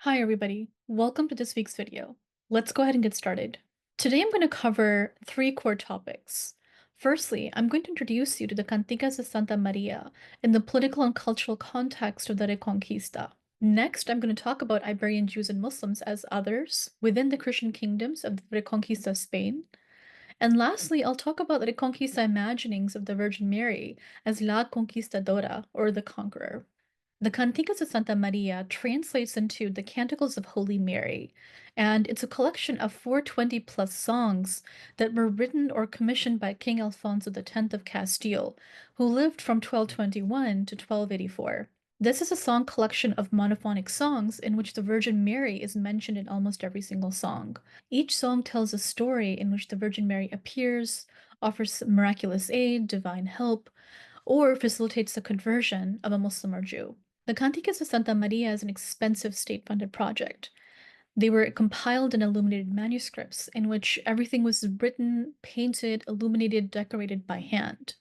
Hi everybody, welcome to this week's video. Let's go ahead and get started. Today I'm going to cover three core topics. Firstly, I'm going to introduce you to the Cantigas de Santa Maria in the political and cultural context of the Reconquista. Next, I'm going to talk about Iberian Jews and Muslims as others within the Christian kingdoms of the Reconquista of Spain. And lastly, I'll talk about the Reconquista imaginings of the Virgin Mary as La Conquistadora, or the Conqueror. The Cantigas de Santa Maria translates into the Canticles of Holy Mary, and it's a collection of 420 plus songs that were written or commissioned by King Alfonso X of Castile, who lived from 1221 to 1284. This is a song collection of monophonic songs in which the Virgin Mary is mentioned in almost every single song. Each song tells a story in which the Virgin Mary appears, offers miraculous aid, divine help, or facilitates the conversion of a Muslim or Jew. The Cantigas de Santa Maria is an expensive state-funded project. They were compiled in illuminated manuscripts in which everything was written, painted, illuminated, decorated by hand.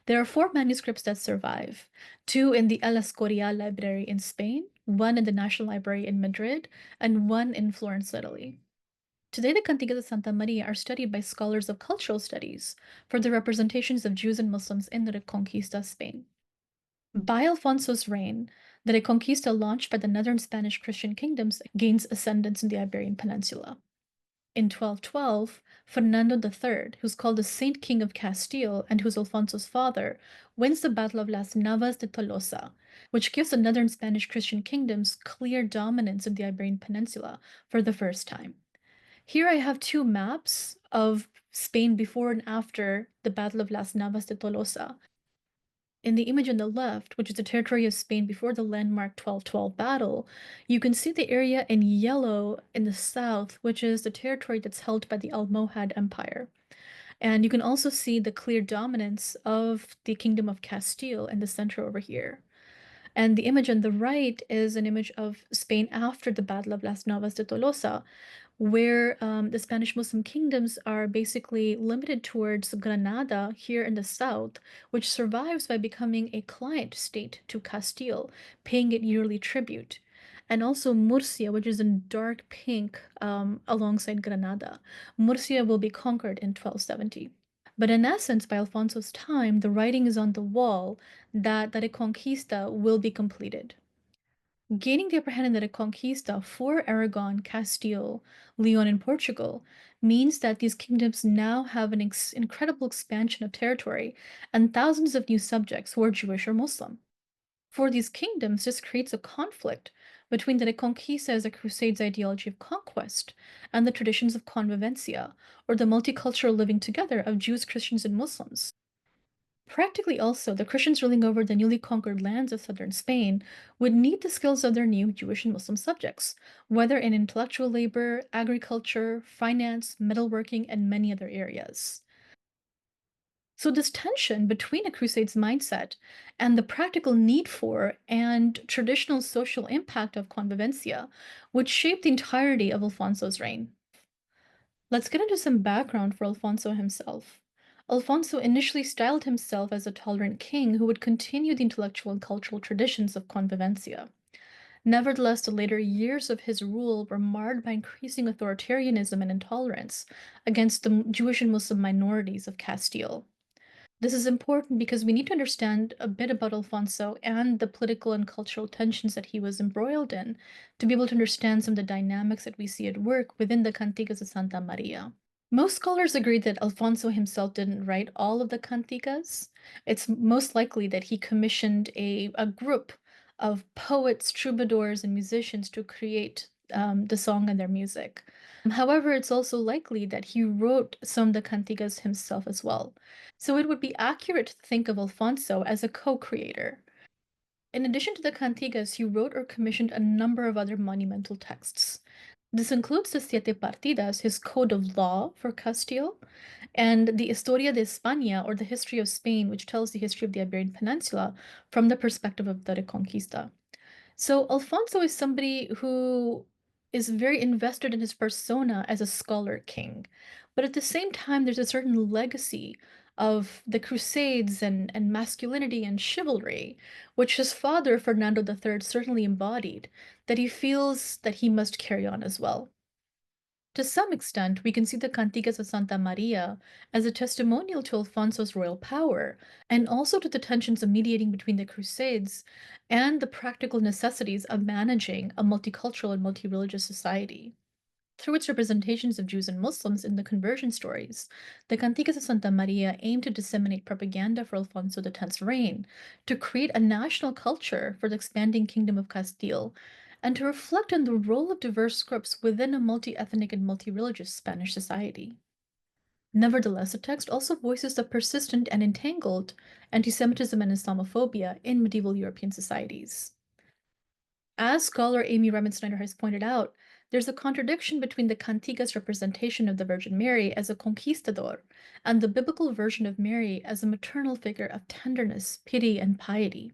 There are four manuscripts that survive, two in the El Escorial Library in Spain, one in the National Library in Madrid, and one in Florence, Italy. Today, the Cantigas de Santa Maria are studied by scholars of cultural studies for the representations of Jews and Muslims in the Reconquista Spain. By Alfonso's reign, the Reconquista launched by the northern Spanish Christian kingdoms gains ascendance in the Iberian Peninsula. In 1212, Fernando III, who's called the Saint King of Castile and who's Alfonso's father, wins the Battle of Las Navas de Tolosa, which gives the northern Spanish Christian kingdoms clear dominance in the Iberian Peninsula for the first time. Here I have two maps of Spain before and after the Battle of Las Navas de Tolosa. In the image on the left, which is the territory of Spain before the landmark 1212 battle, you can see the area in yellow in the south, which is the territory that's held by the Almohad Empire. And you can also see the clear dominance of the Kingdom of Castile in the center over here. And the image on the right is an image of Spain after the Battle of Las Navas de Tolosa, where the Spanish Muslim kingdoms are basically limited towards Granada here in the south, which survives by becoming a client state to Castile, paying it yearly tribute. And also Murcia, which is in dark pink alongside Granada. Murcia will be conquered in 1270. But in essence, by Alfonso's time, the writing is on the wall that the Reconquista will be completed. Gaining the upper hand in the Reconquista for Aragon, Castile, Leon, and Portugal means that these kingdoms now have an incredible expansion of territory and thousands of new subjects who are Jewish or Muslim. For these kingdoms, this creates a conflict between the Reconquista as a Crusades ideology of conquest and the traditions of convivencia, or the multicultural living together of Jews, Christians, and Muslims. Practically also, the Christians ruling over the newly conquered lands of southern Spain would need the skills of their new Jewish and Muslim subjects, whether in intellectual labor, agriculture, finance, metalworking, and many other areas. So, this tension between a Crusades mindset and the practical need for and traditional social impact of convivencia would shape the entirety of Alfonso's reign. Let's get into some background for Alfonso himself. Alfonso initially styled himself as a tolerant king who would continue the intellectual and cultural traditions of convivencia. Nevertheless, the later years of his rule were marred by increasing authoritarianism and intolerance against the Jewish and Muslim minorities of Castile. This is important because we need to understand a bit about Alfonso and the political and cultural tensions that he was embroiled in to be able to understand some of the dynamics that we see at work within the Cantigas de Santa Maria. Most scholars agree that Alfonso himself didn't write all of the cantigas. It's most likely that he commissioned a group of poets, troubadours, and musicians to create the song and their music. However, it's also likely that he wrote some of the cantigas himself as well. So it would be accurate to think of Alfonso as a co-creator. In addition to the cantigas, he wrote or commissioned a number of other monumental texts. This includes the Siete Partidas, his code of law for Castile, and the Historia de España, or the history of Spain, which tells the history of the Iberian Peninsula from the perspective of the Reconquista. So Alfonso is somebody who is very invested in his persona as a scholar king, but at the same time, there's a certain legacy of the Crusades and masculinity and chivalry, which his father, Fernando III, certainly embodied, that he feels that he must carry on as well. To some extent, we can see the Cantigas of Santa Maria as a testimonial to Alfonso's royal power, and also to the tensions of mediating between the Crusades and the practical necessities of managing a multicultural and multi-religious society. Through its representations of Jews and Muslims in the conversion stories, the Cantigas of Santa Maria aim to disseminate propaganda for Alfonso X's reign, to create a national culture for the expanding Kingdom of Castile, and to reflect on the role of diverse groups within a multi-ethnic and multi-religious Spanish society. Nevertheless, the text also voices the persistent and entangled anti-Semitism and Islamophobia in medieval European societies. As scholar Amy Remmert-Snyder has pointed out, there's a contradiction between the Cantigas representation of the Virgin Mary as a conquistador and the biblical version of Mary as a maternal figure of tenderness, pity, and piety.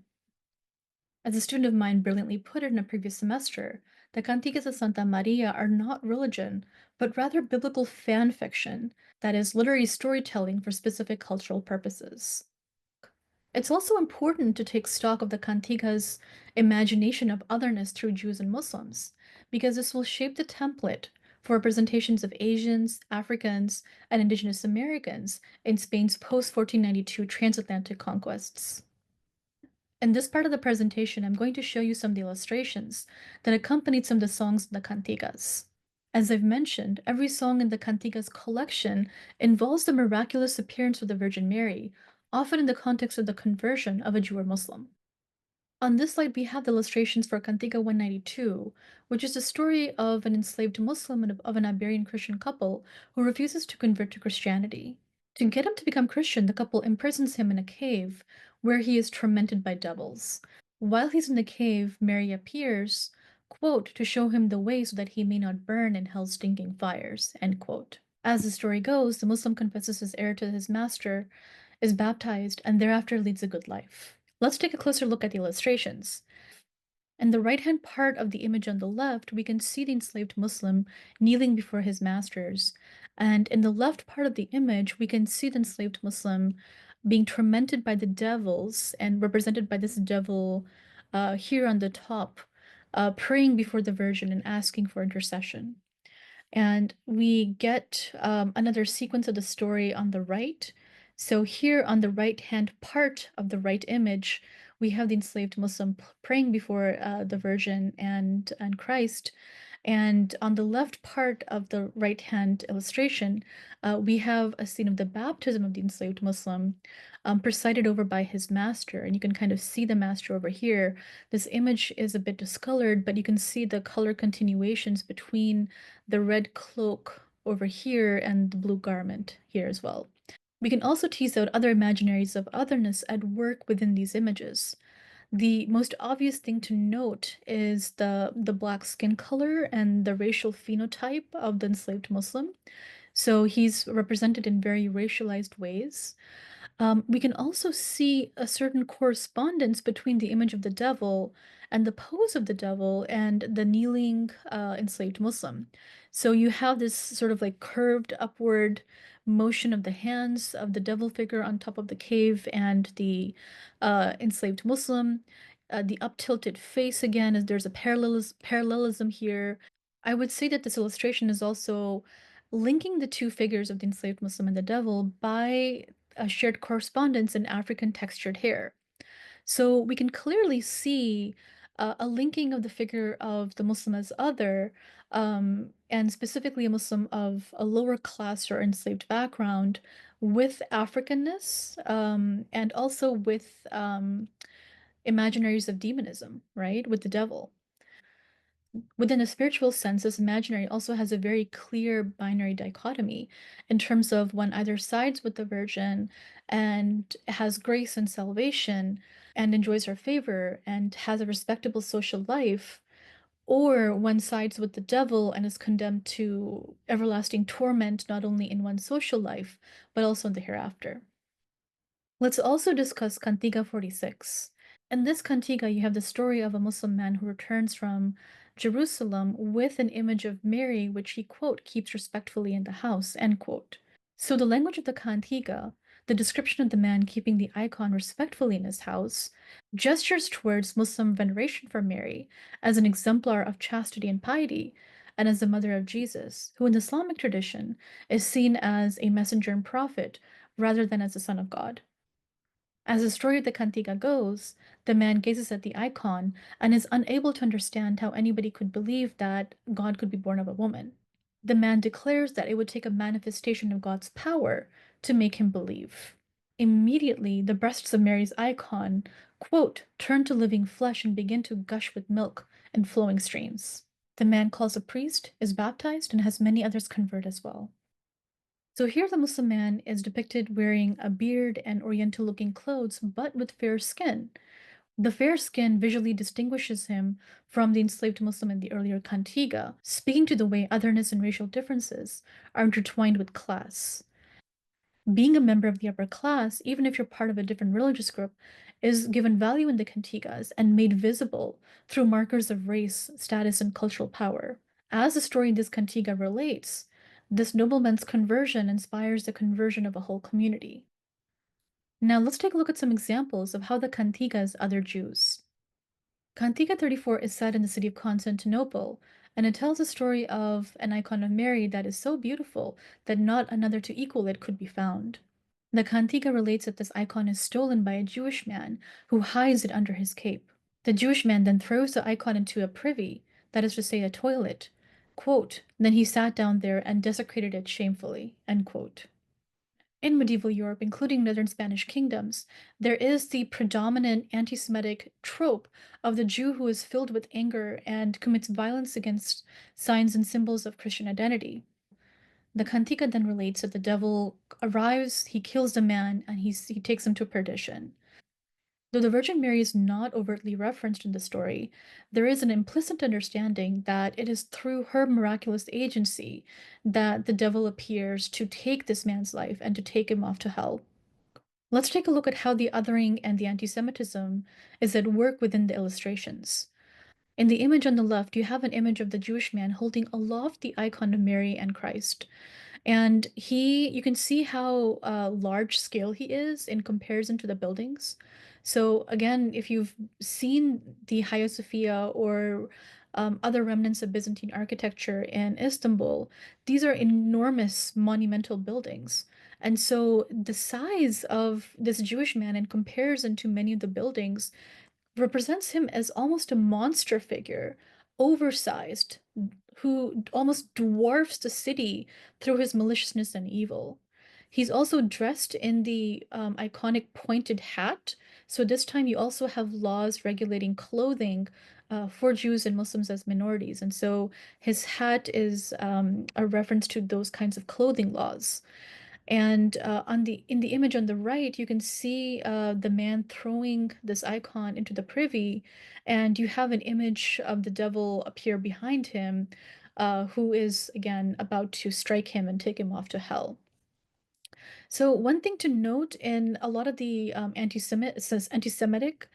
As a student of mine brilliantly put it in a previous semester, the Cantigas of Santa Maria are not religion, but rather biblical fan fiction, that is, literary storytelling for specific cultural purposes. It's also important to take stock of the Cantigas' imagination of otherness through Jews and Muslims, because this will shape the template for representations of Asians, Africans, and indigenous Americans in Spain's post-1492 transatlantic conquests. In this part of the presentation, I'm going to show you some of the illustrations that accompanied some of the songs in the Cantigas. As I've mentioned, every song in the Cantigas collection involves the miraculous appearance of the Virgin Mary, often in the context of the conversion of a Jew or Muslim. On this slide, we have the illustrations for Cantiga 192, which is the story of an enslaved Muslim and of an Iberian Christian couple who refuses to convert to Christianity. To get him to become Christian, the couple imprisons him in a cave where he is tormented by devils. While he's in the cave, Mary appears, quote, to show him the way so that he may not burn in hell's stinking fires, end quote. As the story goes, the Muslim confesses his error to his master, is baptized, and thereafter leads a good life. Let's take a closer look at the illustrations. In the right-hand part of the image on the left, we can see the enslaved Muslim kneeling before his masters. And in the left part of the image, we can see the enslaved Muslim being tormented by the devils and represented by this devil here on the top, praying before the Virgin and asking for intercession. And we get another sequence of the story on the right. So here on the right-hand part of the right image, we have the enslaved Muslim praying before the Virgin and Christ. And on the left part of the right-hand illustration, we have a scene of the baptism of the enslaved Muslim, presided over by his master. And you can kind of see the master over here. This image is a bit discolored, but you can see the color continuations between the red cloak over here and the blue garment here as well. We can also tease out other imaginaries of otherness at work within these images. The most obvious thing to note is the black skin color and the racial phenotype of the enslaved Muslim. So he's represented in very racialized ways. We can also see a certain correspondence between the image of the devil and the pose of the devil and the kneeling enslaved Muslim. So you have this sort of like curved upward motion of the hands of the devil figure on top of the cave and the enslaved Muslim. The up-tilted face again, as there's a parallelism here. I would say that this illustration is also linking the two figures of the enslaved Muslim and the devil by a shared correspondence in African textured hair. So we can clearly see a linking of the figure of the Muslim as other, and specifically a Muslim of a lower class or enslaved background, with Africanness, and also with imaginaries of demonism, right, with the devil. Within a spiritual sense, this imaginary also has a very clear binary dichotomy in terms of one either sides with the Virgin and has grace and salvation and enjoys her favor and has a respectable social life, or one sides with the devil and is condemned to everlasting torment not only in one's social life, but also in the hereafter. Let's also discuss Cantiga 46. In this cantiga, you have the story of a Muslim man who returns from Jerusalem with an image of Mary, which he, quote, keeps respectfully in the house, end quote. So the language of the cantiga, the description of the man keeping the icon respectfully in his house gestures towards Muslim veneration for Mary as an exemplar of chastity and piety, and as the mother of Jesus, who in the Islamic tradition is seen as a messenger and prophet rather than as the son of God. As the story of the Cantiga goes, the man gazes at the icon and is unable to understand how anybody could believe that God could be born of a woman. The man declares that it would take a manifestation of God's power to make him believe. Immediately, the breasts of Mary's icon, quote, turn to living flesh and begin to gush with milk in flowing streams. The man calls a priest, is baptized, and has many others convert as well. So here the Muslim man is depicted wearing a beard and oriental-looking clothes, but with fair skin. The fair skin visually distinguishes him from the enslaved Muslim in the earlier Cantiga, speaking to the way otherness and racial differences are intertwined with class. Being a member of the upper class, even if you're part of a different religious group, is given value in the Cantigas and made visible through markers of race, status, and cultural power. As the story in this Cantiga relates, this nobleman's conversion inspires the conversion of a whole community. Now let's take a look at some examples of how the Cantigas other Jews. Cantiga 34 is set in the city of Constantinople, and it tells the story of an icon of Mary that is so beautiful that not another to equal it could be found. The Cantiga relates that this icon is stolen by a Jewish man who hides it under his cape. The Jewish man then throws the icon into a privy, that is to say, a toilet. Quote, then he sat down there and desecrated it shamefully. End quote. In medieval Europe, including northern Spanish kingdoms, there is the predominant anti Semitic trope of the Jew who is filled with anger and commits violence against signs and symbols of Christian identity. The Cantica then relates that the devil arrives, he kills the man, and he takes him to perdition. Though the Virgin Mary is not overtly referenced in the story, there is an implicit understanding that it is through her miraculous agency that the devil appears to take this man's life and to take him off to hell. Let's take a look at how the othering and the anti Semitism is at work within the illustrations. In the image on the left, you have an image of the Jewish man holding aloft the icon of Mary and Christ. And you can see how large scale he is in comparison to the buildings. So again, if you've seen the Hagia Sophia or other remnants of Byzantine architecture in Istanbul, these are enormous monumental buildings. And so the size of this Jewish man in comparison to many of the buildings represents him as almost a monster figure, oversized, who almost dwarfs the city through his maliciousness and evil. He's also dressed in the iconic pointed hat. So this time you also have laws regulating clothing for Jews and Muslims as minorities. And so his hat is a reference to those kinds of clothing laws. And in the image on the right, you can see the man throwing this icon into the privy, and you have an image of the devil appear behind him, who is again about to strike him and take him off to hell. So one thing to note in a lot of the anti-Semitic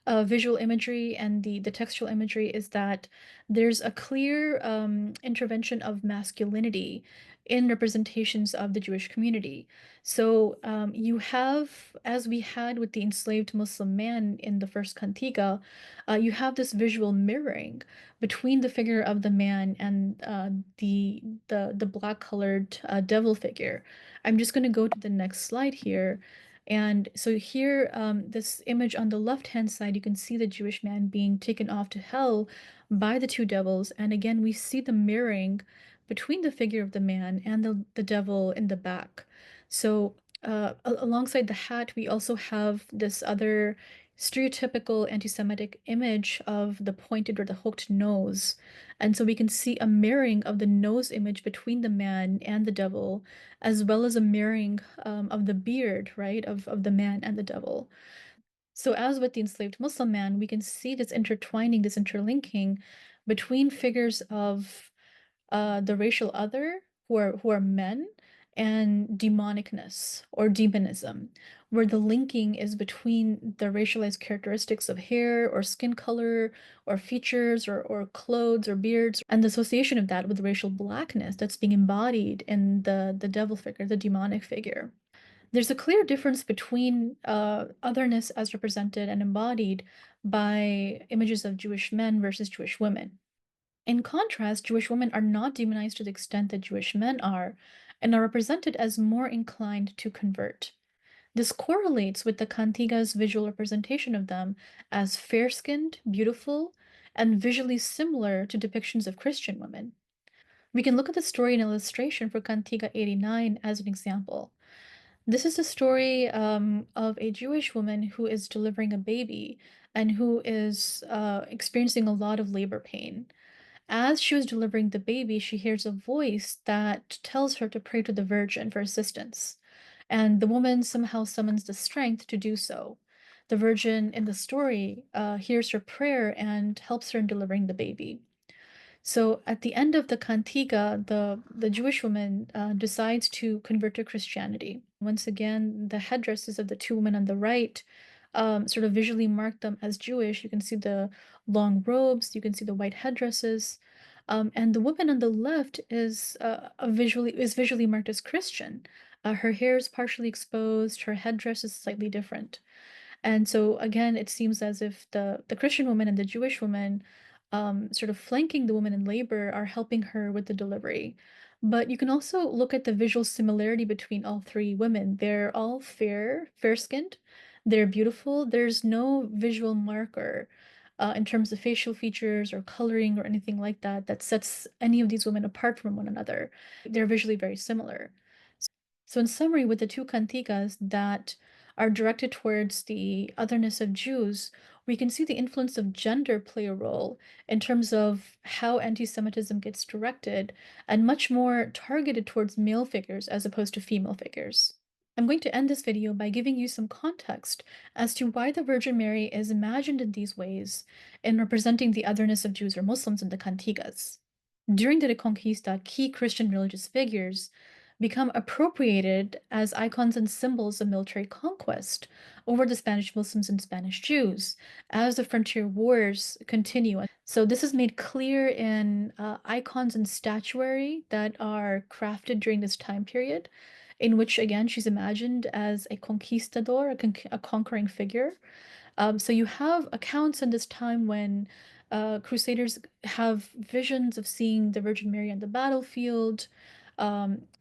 visual imagery and the textual imagery is that there's a clear intervention of masculinity in representations of the Jewish community. So you have, as we had with the enslaved Muslim man in the first Cantiga, you have this visual mirroring between the figure of the man and the black-colored devil figure. I'm just going to go to the next slide here. And so here, this image on the left-hand side, you can see the Jewish man being taken off to hell by the two devils. And again, we see the mirroring between the figure of the man and the devil in the back. So alongside the hat, we also have this other stereotypical anti-Semitic image of the pointed or the hooked nose. And so we can see a mirroring of the nose image between the man and the devil, as well as a mirroring of the beard, right, of the man and the devil. So as with the enslaved Muslim man, we can see this intertwining, this interlinking between figures of the racial other, who are men, and demonicness or demonism, where the linking is between the racialized characteristics of hair or skin color or features or clothes or beards, and the association of that with racial blackness that's being embodied in the devil figure, the demonic figure. There's a clear difference between otherness as represented and embodied by images of Jewish men versus Jewish women. In contrast, Jewish women are not demonized to the extent that Jewish men are, and are represented as more inclined to convert. This correlates with the Cantigas' visual representation of them as fair-skinned, beautiful, and visually similar to depictions of Christian women. We can look at the story and illustration for Cantiga 89 as an example. This is a story of a Jewish woman who is delivering a baby and who is experiencing a lot of labor pain. As she was delivering the baby, she hears a voice that tells her to pray to the Virgin for assistance. And the woman somehow summons the strength to do so. The Virgin in the story hears her prayer and helps her in delivering the baby. So at the end of the Cantiga, the Jewish woman decides to convert to Christianity. Once again, the headdresses of the two women on the right sort of visually mark them as Jewish. You can see the long robes, you can see the white headdresses, and the woman on the left is visually marked as Christian. Her hair is partially exposed, her headdress is slightly different. And so again, it seems as if the Christian woman and the Jewish woman, sort of flanking the woman in labor, are helping her with the delivery. But you can also look at the visual similarity between all three women. They're all fair-skinned. They're beautiful. There's no visual marker in terms of facial features or coloring or anything like that that sets any of these women apart from one another. They're visually very similar. So, in summary, with the two cantigas that are directed towards the otherness of Jews, we can see the influence of gender play a role in terms of how anti-Semitism gets directed and much more targeted towards male figures as opposed to female figures. I'm going to end this video by giving you some context as to why the Virgin Mary is imagined in these ways in representing the otherness of Jews or Muslims in the cantigas. During the Reconquista, key Christian religious figures become appropriated as icons and symbols of military conquest over the Spanish Muslims and Spanish Jews as the frontier wars continue. So this is made clear in icons and statuary that are crafted during this time period, in which again she's imagined as a conquistador, a conquering figure. So you have accounts in this time when crusaders have visions of seeing the Virgin Mary on the battlefield.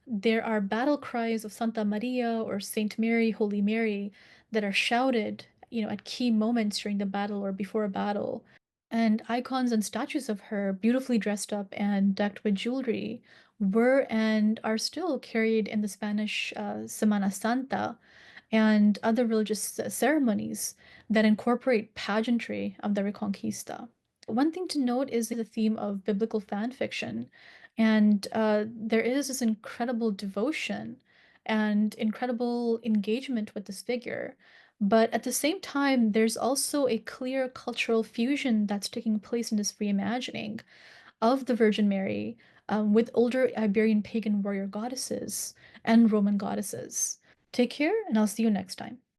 There are battle cries of Santa Maria or Saint Mary, Holy Mary, that are shouted, at key moments during the battle or before a battle. And icons and statues of her, beautifully dressed up and decked with jewelry, were and are still carried in the Spanish Semana Santa and other religious ceremonies that incorporate pageantry of the Reconquista. One thing to note is the theme of biblical fan fiction, and there is this incredible devotion and incredible engagement with this figure. But at the same time, there's also a clear cultural fusion that's taking place in this reimagining of the Virgin Mary with older Iberian pagan warrior goddesses and Roman goddesses. Take care, and I'll see you next time.